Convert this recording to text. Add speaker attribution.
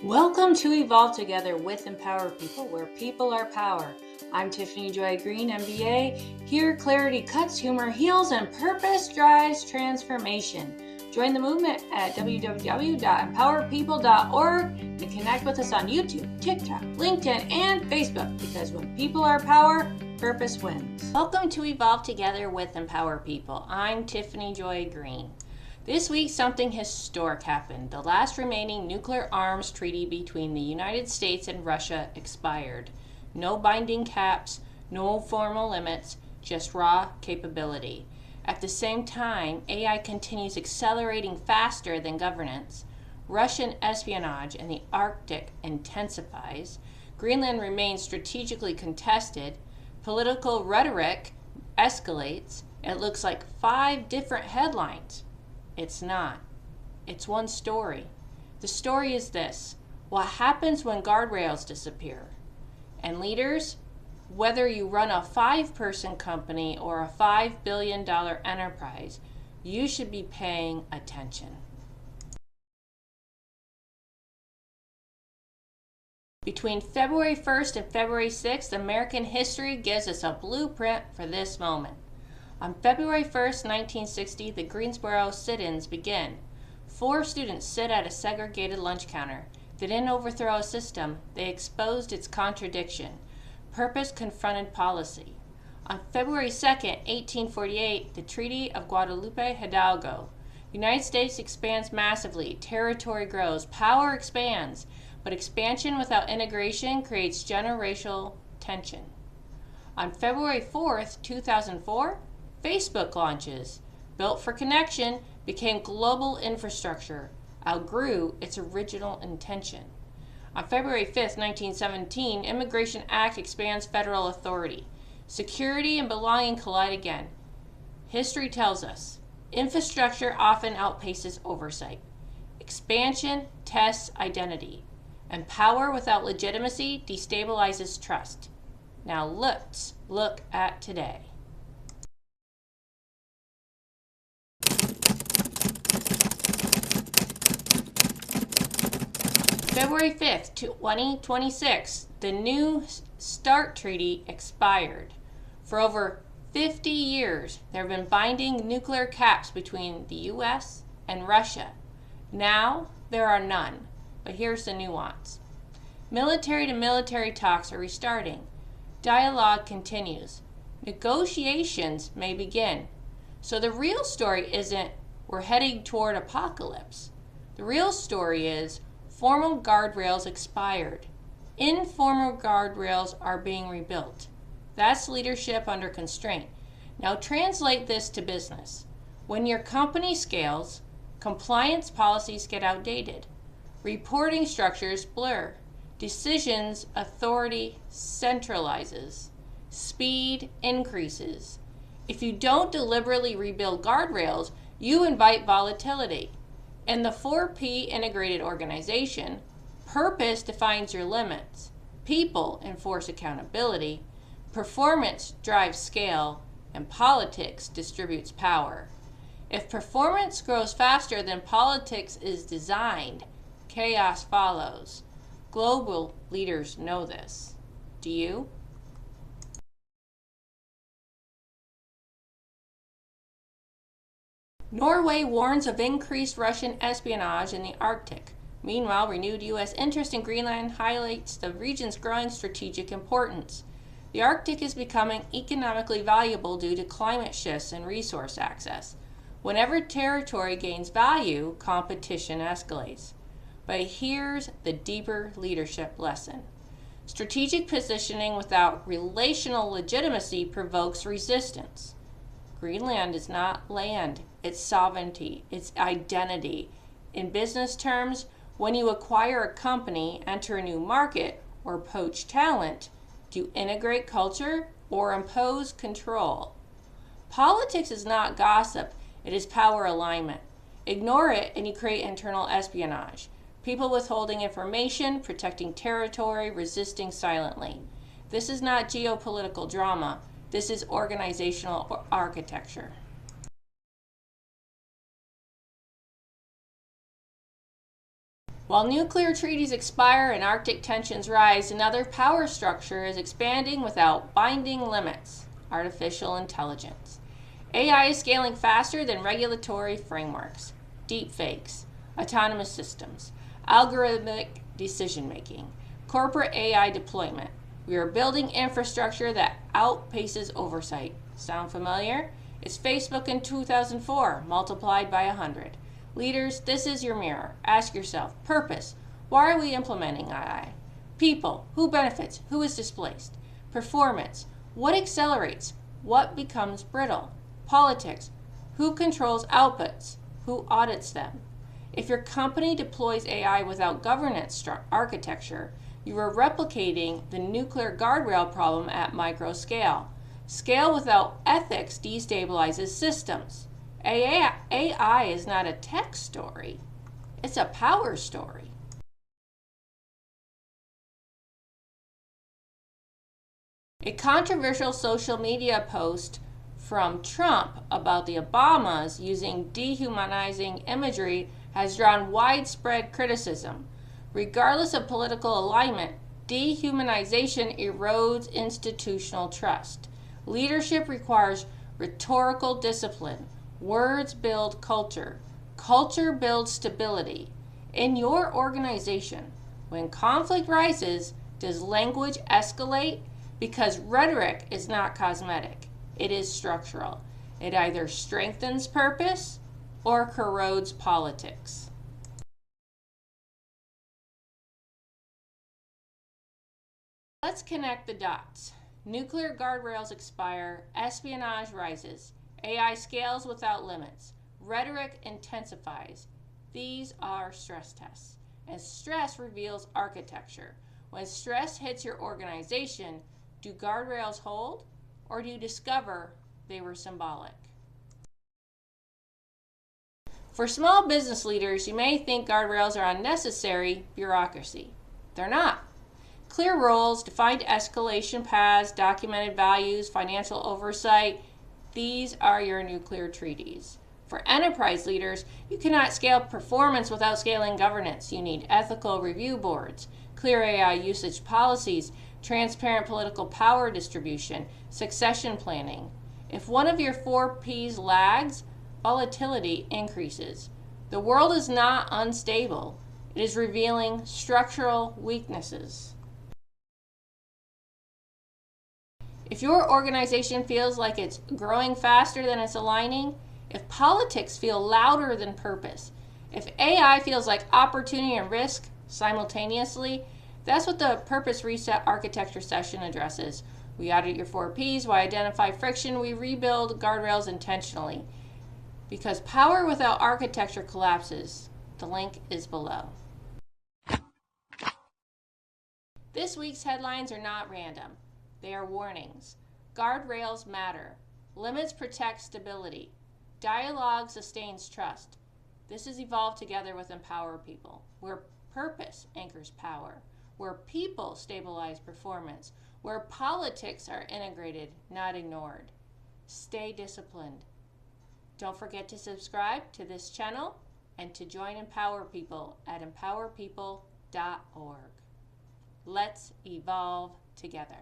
Speaker 1: Welcome to Evolve Together with Empower People, where people are power. I'm Tiffany Joy Green, MBA. Here, clarity cuts, humor heals, and purpose drives transformation. Join the movement at www.empowerpeople.org and connect with us on YouTube, TikTok, LinkedIn, and Facebook, because when people are power, purpose wins. Welcome to Evolve Together with Empower People. I'm Tiffany Joy Green. This week, something historic happened. The last remaining nuclear arms treaty between the United States and Russia expired. No binding caps, no formal limits, just raw capability. At the same time, AI continues accelerating faster than governance. Russian espionage in the Arctic intensifies. Greenland remains strategically contested. Political rhetoric escalates. It looks like 5 different headlines. It's not. It's one story. The story is this: what happens when guardrails disappear? And leaders, whether you run a 5-person company or a $5 billion enterprise, you should be paying attention. Between February 1st and February 6th, American history gives us a blueprint for this moment. On February 1st, 1960, the Greensboro sit-ins begin. 4 students sit at a segregated lunch counter. They didn't overthrow a system, they exposed its contradiction. Purpose confronted policy. On February 2nd, 1848, the Treaty of Guadalupe Hidalgo. United States expands massively, territory grows, power expands, but expansion without integration creates generational tension. On February 4th, 2004, Facebook launches. Built for connection, became global infrastructure, outgrew its original intention. On February 5th, 1917, Immigration Act expands federal authority. Security and belonging collide again. History tells us, infrastructure often outpaces oversight. Expansion tests identity, and power without legitimacy destabilizes trust. Now let's look at today. February 5th, 2026, the New START Treaty expired. For over 50 years, there have been binding nuclear caps between the U.S. and Russia. Now, there are none, but here's the nuance. Military-to-military talks are restarting. Dialogue continues. Negotiations may begin. So the real story isn't we're heading toward apocalypse. The real story is formal guardrails expired. Informal guardrails are being rebuilt. That's leadership under constraint. Now translate this to business. When your company scales, compliance policies get outdated. Reporting structures blur. Decisions authority centralizes. Speed increases. If you don't deliberately rebuild guardrails, you invite volatility. In the 4P integrated organization, purpose defines your limits, people enforce accountability, performance drives scale, and politics distributes power. If performance grows faster than politics is designed, chaos follows. Global leaders know this. Do you? Norway warns of increased Russian espionage in the Arctic. Meanwhile, renewed U.S. interest in Greenland highlights the region's growing strategic importance. The Arctic is becoming economically valuable due to climate shifts and resource access. Whenever territory gains value, competition escalates. But here's the deeper leadership lesson. Strategic positioning without relational legitimacy provokes resistance. Greenland is not land, it's sovereignty, it's identity. In business terms, when you acquire a company, enter a new market, or poach talent, do you integrate culture or impose control? Politics is not gossip, it is power alignment. Ignore it and you create internal espionage. People withholding information, protecting territory, resisting silently. This is not geopolitical drama. This is organizational architecture. While nuclear treaties expire and Arctic tensions rise, another power structure is expanding without binding limits: artificial intelligence. AI is scaling faster than regulatory frameworks, deepfakes, autonomous systems, algorithmic decision-making, corporate AI deployment. We are building infrastructure that outpaces oversight. Sound familiar? It's Facebook in 2004 multiplied by 100. Leaders, this is your mirror. Ask yourself, purpose. Why are we implementing AI? People, who benefits? Who is displaced? Performance, what accelerates? What becomes brittle? Politics, who controls outputs? Who audits them? If your company deploys AI without governance architecture, you are replicating the nuclear guardrail problem at micro scale. Scale without ethics destabilizes systems. AI is not a tech story, it's a power story. A controversial social media post from Trump about the Obamas using dehumanizing imagery has drawn widespread criticism. Regardless of political alignment, dehumanization erodes institutional trust. Leadership requires rhetorical discipline. Words build culture. Culture builds stability. In your organization, when conflict rises, does language escalate? Because rhetoric is not cosmetic. It is structural. It either strengthens purpose or corrodes politics. Let's connect the dots. Nuclear guardrails expire, espionage rises, AI scales without limits, rhetoric intensifies. These are stress tests, and stress reveals architecture. When stress hits your organization, do guardrails hold, or do you discover they were symbolic? For small business leaders, you may think guardrails are unnecessary bureaucracy. They're not. Clear roles, defined escalation paths, documented values, financial oversight, these are your nuclear treaties. For enterprise leaders, you cannot scale performance without scaling governance. You need ethical review boards, clear AI usage policies, transparent political power distribution, succession planning. If one of your 4 Ps lags, volatility increases. The world is not unstable. It is revealing structural weaknesses. If your organization feels like it's growing faster than it's aligning, if politics feel louder than purpose, if AI feels like opportunity and risk simultaneously, that's what the Purpose Reset Architecture session addresses. We audit your 4 Ps, we identify friction, we rebuild guardrails intentionally. Because power without architecture collapses. The link is below. This week's headlines are not random. They are warnings. Guardrails matter. Limits protect stability. Dialogue sustains trust. This is Evolve Together with Empower People, where purpose anchors power, where people stabilize performance, where politics are integrated, not ignored. Stay disciplined. Don't forget to subscribe to this channel and to join Empower People at empowerpeople.org. Let's evolve together.